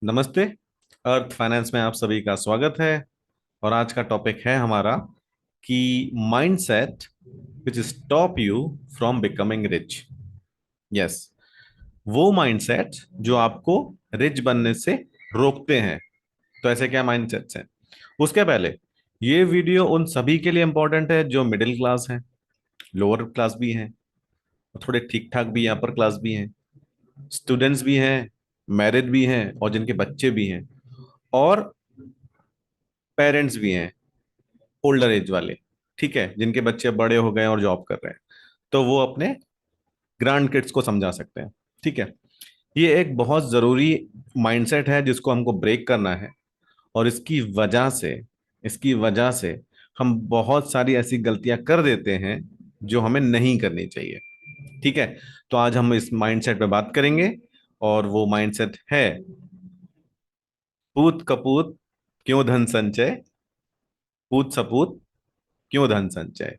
नमस्ते। अर्थ फाइनेंस में आप सभी का स्वागत है। और आज का टॉपिक है हमारा कि mindset which stop you from becoming rich. Yes, वो माइंडसेट जो आपको रिच बनने से रोकते हैं। तो ऐसे क्या माइंडसेट्स हैं? उसके पहले ये वीडियो उन सभी के लिए इंपॉर्टेंट है जो मिडिल क्लास हैं, लोअर क्लास भी हैं, थोड़े ठीक ठाक भी, अपर क्लास भी हैं, स्टूडेंट्स भी हैं, मैरिड भी हैं और जिनके बच्चे भी हैं, और पेरेंट्स भी हैं, ओल्डर एज वाले। ठीक है, जिनके बच्चे बड़े हो गए और जॉब कर रहे हैं, तो वो अपने ग्रैंड किड्स को समझा सकते हैं। ठीक है, ये एक बहुत जरूरी माइंडसेट है जिसको हमको ब्रेक करना है। और इसकी वजह से हम बहुत सारी ऐसी गलतियां कर देते हैं जो हमें नहीं करनी चाहिए। ठीक है, तो आज हम इस माइंडसेट पे बात करेंगे। और वो माइंडसेट है, पूत कपूत क्यों धन संचय, पूत सपूत क्यों धन संचय।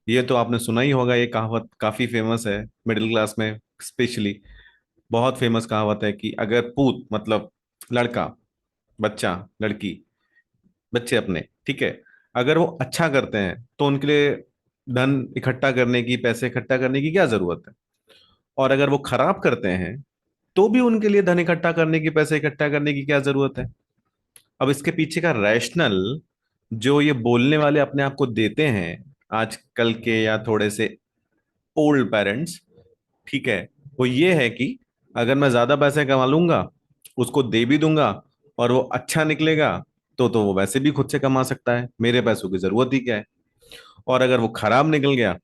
ये तो आपने सुना ही होगा, ये कहावत काफी फेमस है मिडिल क्लास में स्पेशली। बहुत फेमस कहावत है कि अगर पूत मतलब लड़का, बच्चा, लड़की, बच्चे अपने, ठीक है, अगर वो अच्छा करते हैं तो उनके लिए धन इकट्ठा करने की, पैसे इकट्ठा करने की क्या जरूरत है। और अगर वो खराब करते हैं तो भी उनके लिए धन इकट्ठा करने की, पैसे इकट्ठा करने की क्या जरूरत है। अब इसके पीछे का रैशनल जो ये बोलने वाले अपने आप को देते हैं, आजकल के या थोड़े से ओल्ड पेरेंट्स, ठीक है, वो ये है कि अगर मैं ज्यादा पैसे कमा लूंगा, उसको दे भी दूंगा, और वो अच्छा निकलेगा, तो वो वैसे भी खुद से कमा सकता है, मेरे पैसों की जरूरत ही क्या है। और अगर वो खराब निकल गया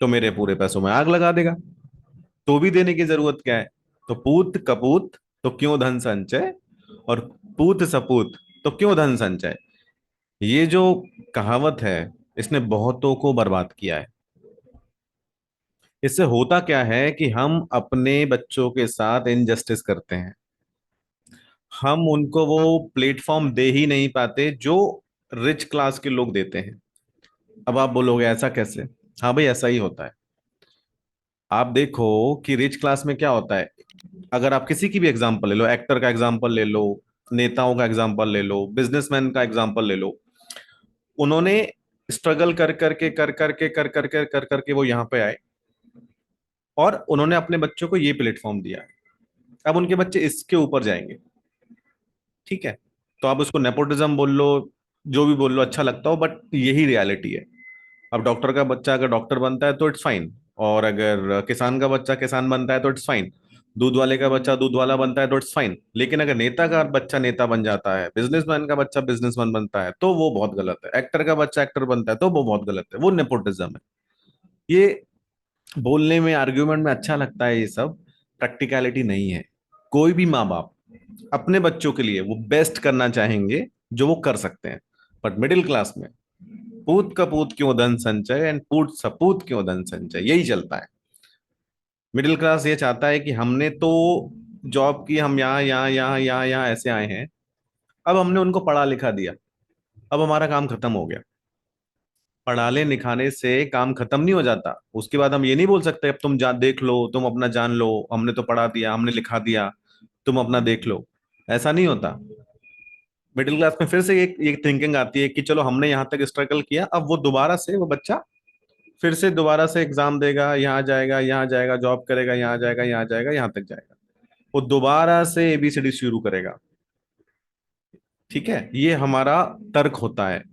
तो मेरे पूरे पैसों में आग लगा देगा, तो भी देने की जरूरत क्या है। तो पूत कपूत तो क्यों धन संचय, और पूत सपूत तो क्यों धन संचय। ये जो कहावत है, इसने बहुतों को बर्बाद किया है। इससे होता क्या है कि हम अपने बच्चों के साथ इनजस्टिस करते हैं। हम उनको वो प्लेटफॉर्म दे ही नहीं पाते जो रिच क्लास के लोग देते हैं। अब आप बोलोगे ऐसा कैसे? हाँ भाई, ऐसा ही होता है। आप देखो कि रिच क्लास में क्या होता है। अगर आप किसी की भी एग्जांपल ले लो, एक्टर का एग्जांपल ले लो, नेताओं का एग्जांपल ले लो, बिजनेसमैन का एग्जांपल ले लो, उन्होंने स्ट्रगल कर करके वो यहाँ पे आए, और उन्होंने अपने बच्चों को ये प्लेटफॉर्म दिया है। अब उनके बच्चे इसके ऊपर जाएंगे। ठीक है, तो आप उसको नेपोटिज्म बोल लो, जो भी बोल लो, अच्छा लगता हो, बट यही रियलिटी है। अब डॉक्टर का बच्चा अगर डॉक्टर बनता है तो इट्स फाइन, और अगर किसान का बच्चा किसान बनता है तो इट्स फाइन, दूध वाले का बच्चा दूध वाला बनता है तो इट्स फाइन। लेकिन अगर नेता का बच्चा नेता बन जाता है, बिजनेसमैन का बच्चा बिजनेसमैन बनता है, तो वो बहुत गलत है। एक्टर का बच्चा एक्टर बनता है तो वो बहुत गलत है, वो नेपोटिज्म है। ये बोलने में, आर्ग्यूमेंट में अच्छा लगता है, ये सब प्रैक्टिकलिटी नहीं है। कोई भी माँ बाप अपने बच्चों के लिए वो बेस्ट करना चाहेंगे जो वो कर सकते हैं। बट मिडिल क्लास में पूत कपूत क्यों धन संचय एंड पूत सपूत क्यों धन संचय, यही चलता है। मिडिल क्लास ये चाहता है कि हमने तो जॉब की, हम यहाँ यहाँ यहाँ यहाँ यहाँ ऐसे आए हैं, अब हमने उनको पढ़ा लिखा दिया, अब हमारा काम खत्म हो गया। पढ़ाने लिखाने से काम खत्म नहीं हो जाता। उसके बाद हम ये नहीं बोल सकते अब तुम देख लो, तुम अपना जान लो, हमने तो पढ़ा दिया, हमने लिखा दिया, तुम अपना देख लो। ऐसा नहीं होता। मिडिल क्लास में फिर से एक थिंकिंग आती है कि चलो हमने यहाँ तक स्ट्रगल किया, अब वो दोबारा से, वो बच्चा फिर से दोबारा से एग्जाम देगा, यहाँ जाएगा, यहाँ जाएगा, जॉब करेगा, यहाँ जाएगा, यहाँ जाएगा, यहाँ तक जाएगा, वो दोबारा से एबीसीडी शुरू करेगा। ठीक है, ये हमारा तर्क होता है।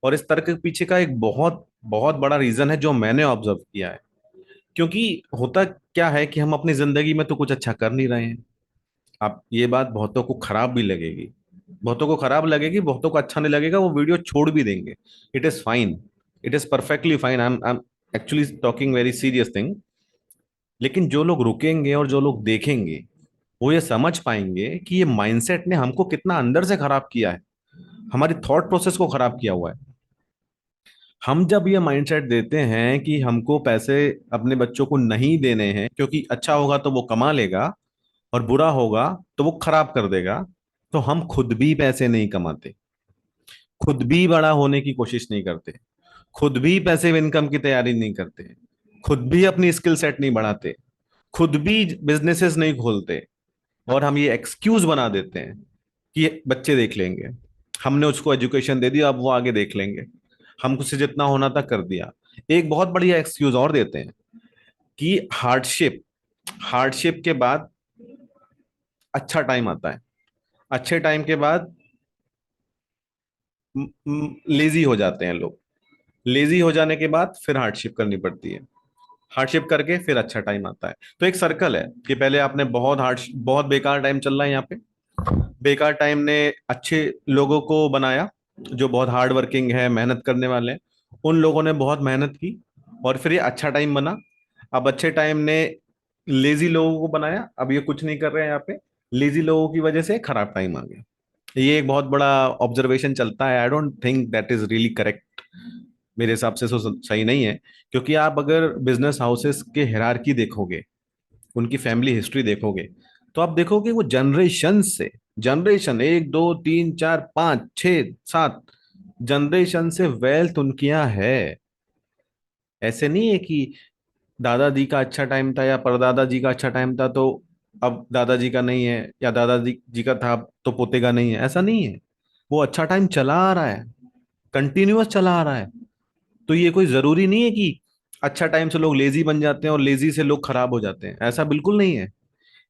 और इस तर्क के पीछे का एक बहुत बहुत बड़ा रीजन है जो मैंने ऑब्जर्व किया है। क्योंकि होता क्या है कि हम अपनी जिंदगी में तो कुछ अच्छा कर नहीं रहे हैं। आप, ये बात बहुतों को खराब भी लगेगी, बहुतों को खराब लगेगी, बहुतों को अच्छा नहीं लगेगा, वो वीडियो छोड़ भी देंगे। It is fine, it is perfectly fine. I am actually talking very serious thing. लेकिन जो लोग रुकेंगे और जो लोग देखेंगे, वो ये समझ पाएंगे कि ये माइंडसेट ने हमको कितना अंदर से खराब किया है, हमारी थॉट प्रोसेस को खराब किया हुआ है। हम जब ये माइंडसेट देते हैं कि हमको पैसे अपने बच्चों को नहीं देने हैं क्योंकि अच्छा होगा तो वो कमा लेगा, और बुरा होगा तो वो खराब कर देगा, तो हम खुद भी पैसे नहीं कमाते, खुद भी बड़ा होने की कोशिश नहीं करते, खुद भी पैसिव इनकम की तैयारी नहीं करते, खुद भी अपनी स्किल सेट नहीं बढ़ाते, खुद भी बिजनेसेस नहीं खोलते। और हम ये एक्सक्यूज बना देते हैं कि ये बच्चे देख लेंगे, हमने उसको एजुकेशन दे दी, अब वो आगे देख लेंगे, हमसे जितना होना था कर दिया। एक बहुत बढ़िया एक्सक्यूज और देते हैं कि हार्डशिप, हार्डशिप के बाद अच्छा टाइम आता है, अच्छे टाइम के बाद लेजी हो जाते हैं लोग, लेजी हो जाने के बाद फिर हार्डशिप करनी पड़ती है, हार्डशिप करके फिर अच्छा टाइम आता है। तो एक सर्कल है कि पहले आपने बहुत बेकार टाइम चल रहा है यहाँ पे, बेकार टाइम ने अच्छे लोगों को बनाया जो बहुत हार्ड वर्किंग है, मेहनत करने वाले हैं, उन लोगों ने बहुत मेहनत की और फिर ये अच्छा टाइम बना। अब अच्छे टाइम ने लेजी लोगों को बनाया, अब ये कुछ नहीं कर रहे हैं यहाँ पे, लेजी लोगों की वजह से खराब टाइम आ गया। ये एक बहुत बड़ा ऑब्जर्वेशन चलता है, I don't think that is really correct, मेरे हिसाब से तो सही नहीं है। क्योंकि आप अगर बिजनेस हाउसेस के हिरार्की देखोगे, उनकी फैमिली हिस्ट्री देखोगे, तो आप देखोगे वो जनरेशन से, जनरेशन एक दो तीन चार पांच छह सात जनरेशन से वेल्थ उनकी यहाँ है। ऐसे नहीं है कि दादाजी का अच्छा टाइम था या परदादा जी का अच्छा टाइम था तो अब दादाजी का नहीं है, या दादाजी जी का था तो पोते का नहीं है, ऐसा नहीं है। वो अच्छा टाइम चला आ रहा है, कंटिन्यूअस चला आ रहा है। तो ये कोई जरूरी नहीं है कि अच्छा टाइम से लोग लेजी बन जाते हैं और लेजी से लोग खराब हो जाते हैं, ऐसा बिल्कुल नहीं है।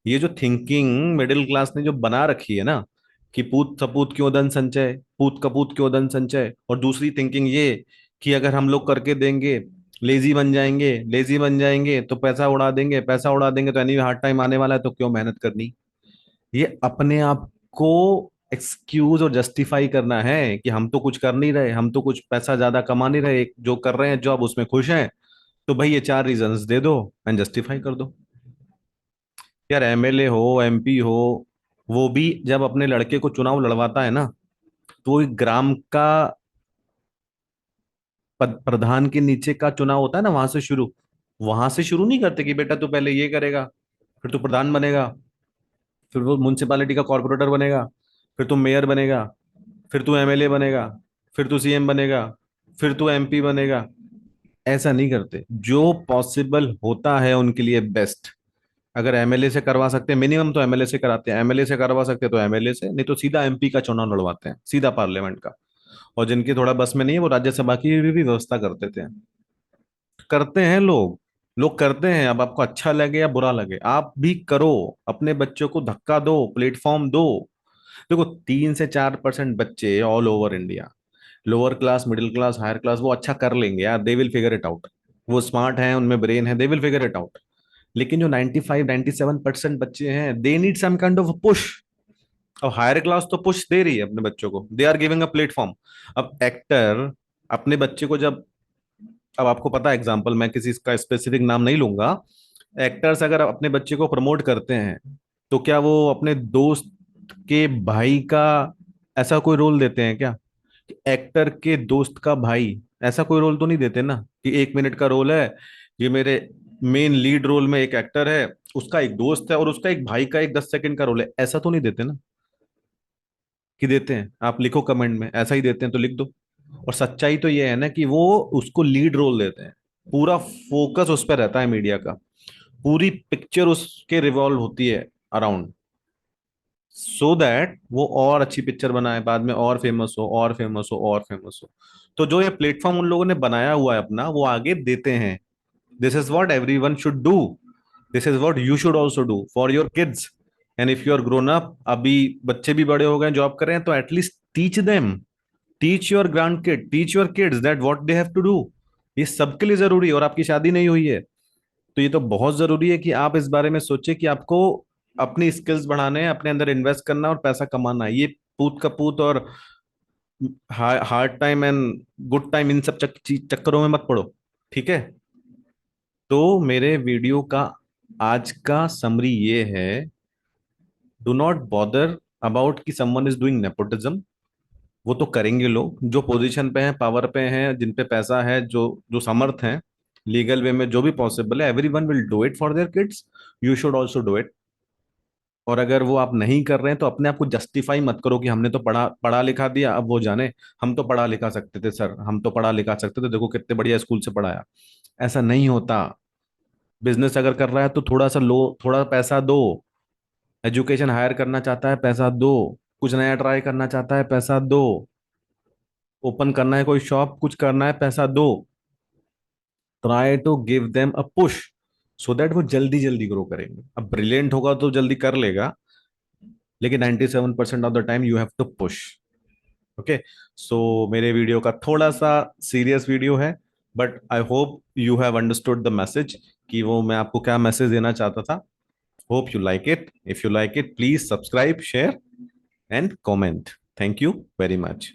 ये जो थिंकिंग मिडिल क्लास ने जो बना रखी है ना, कि पूत सपूत क्यों धन संचय, पूत कपूत क्यों धन संचय, और दूसरी थिंकिंग ये कि अगर हम लोग करके देंगे लेजी बन जाएंगे, लेजी बन जाएंगे तो पैसा उड़ा देंगे, पैसा उड़ा देंगे तो एनी हार्ड टाइम आने वाला है तो क्यों मेहनत करनी। ये अपने आप को एक्सक्यूज और जस्टिफाई करना है कि हम तो कुछ कर नहीं रहे, हम तो कुछ पैसा ज्यादा कमा नहीं रहे, जो कर रहे हैं जॉब उसमें खुश हैं, तो भाई ये चार रीजंस दे दो एंड जस्टिफाई कर दो। यार एमएलए हो, एमपी हो, वो भी जब अपने लड़के को चुनाव लड़वाता है ना, तो वो एक ग्राम का प्रधान के नीचे का चुनाव होता है ना, वहां से शुरू नहीं करते कि बेटा तू पहले ये करेगा, फिर तू प्रधान बनेगा, फिर वो म्युनिसिपालिटी का कॉर्पोरेटर बनेगा, फिर तू मेयर बनेगा, फिर तू एमएलए बनेगा, फिर तू सीएम बनेगा, फिर तू एमपी बनेगा। ऐसा नहीं करते, जो पॉसिबल होता है उनके लिए बेस्ट। अगर एमएलए से करवा सकते हैं, मिनिमम तो एमएलए से कराते हैं, एमएलए से करवा सकते हैं तो एमएलए से, नहीं तो सीधा एमपी का चुनाव लड़वाते हैं, सीधा पार्लियामेंट का। और जिनकी थोड़ा बस में नहीं है वो राज्यसभा की भी व्यवस्था कर देते हैं। करते हैं लोग, लोग करते हैं। अब आपको अच्छा लगे या बुरा लगे, आप भी करो, अपने बच्चों को धक्का दो, प्लेटफॉर्म दो। देखो 3 से 4% बच्चे all over India, lower class, middle class, higher class, वो अच्छा कर लेंगे यार, they will figure it out. वो स्मार्ट हैं, उनमें ब्रेन है, they will figure it out. लेकिन जो 95-97% बच्चे हैं, they need some kind of push. अब हायर क्लास तो पुश दे रही है अपने बच्चों को, they are giving a platform. अब एक्टर अपने बच्चे को जब, अब आपको पता है एग्जाम्पल, मैं किसी का स्पेसिफिक नाम नहीं लूंगा, एक्टर्स अगर अपने बच्चे को प्रमोट करते हैं तो क्या वो अपने दोस्त के भाई का ऐसा कोई रोल देते हैं क्या? एक्टर के दोस्त का भाई, ऐसा कोई रोल तो नहीं देते ना, कि 1 मिनट का रोल है, ये मेरे मेन लीड रोल में एक एक्टर है, उसका एक दोस्त है और उसका एक भाई का एक 10 सेकंड का रोल है, ऐसा तो नहीं देते ना। कि देते हैं? आप लिखो कमेंट में ऐसा ही देते हैं तो लिख दो। और सच्चाई तो ये है ना कि वो उसको लीड रोल देते हैं, पूरा फोकस उस पर रहता है मीडिया का, पूरी पिक्चर उसके रिवॉल्व होती है अराउंड, सो दैट वो और अच्छी पिक्चर बनाए, बाद में और फेमस हो, और फेमस हो, और फेमस हो। तो जो ये प्लेटफॉर्म उन लोगों ने बनाया हुआ है अपना, वो आगे देते हैं। This is what everyone should do, this is what you should also do for your kids. And if you are grown up, अभी बच्चे भी बड़े हो गए, जॉब कर रहे हैं, तो at least teach them, teach your grand kid, teach your kids that what they have to do. ये सबके लिए जरूरी है। और आपकी शादी नहीं हुई है तो ये तो बहुत जरूरी है कि आप इस बारे में सोचे कि आपको अपनी स्किल्स बढ़ाने हैं, अपने अंदर इन्वेस्ट करना और पैसा कमाना है। ये पूत का पूत और hard time and good time, इन सब चक्करों में मत पड़ो। ठीक है? तो मेरे वीडियो का आज का समरी ये है, डू नॉट बॉदर अबाउट कि समवन इज डूइंग नेपोटिज्म। वो तो करेंगे लोग जो पोजीशन पे हैं, पावर पे हैं, जिन पे पैसा है, जो जो समर्थ हैं, लीगल वे में जो भी पॉसिबल है, everyone will do it for their kids. You should also do it. और अगर वो आप नहीं कर रहे हैं तो अपने आप को जस्टिफाई मत करो कि हमने तो पढ़ा पढ़ा लिखा दिया, अब वो जाने, हम तो पढ़ा लिखा सकते थे सर, हम तो पढ़ा लिखा सकते थे, देखो कितने बढ़िया स्कूल से पढ़ाया। ऐसा नहीं होता। बिजनेस अगर कर रहा है तो थोड़ा सा लो, थोड़ा पैसा दो, एजुकेशन हायर करना चाहता है, पैसा दो। कुछ नया ट्राई करना चाहता है, पैसा दो। ओपन करना है कोई शॉप, कुछ करना है, पैसा दो। Try to give them a push, so that वो जल्दी जल्दी ग्रो करेंगे। अब ब्रिलियंट होगा तो जल्दी कर लेगा, लेकिन 97% of the time you have to push. Okay. So मेरे वीडियो का थोड़ा सा सीरियस वीडियो है, but I hope you have understood the message, कि वो मैं आपको क्या मैसेज देना चाहता था। Hope you like it. If you like it, please subscribe, share and comment. Thank you very much.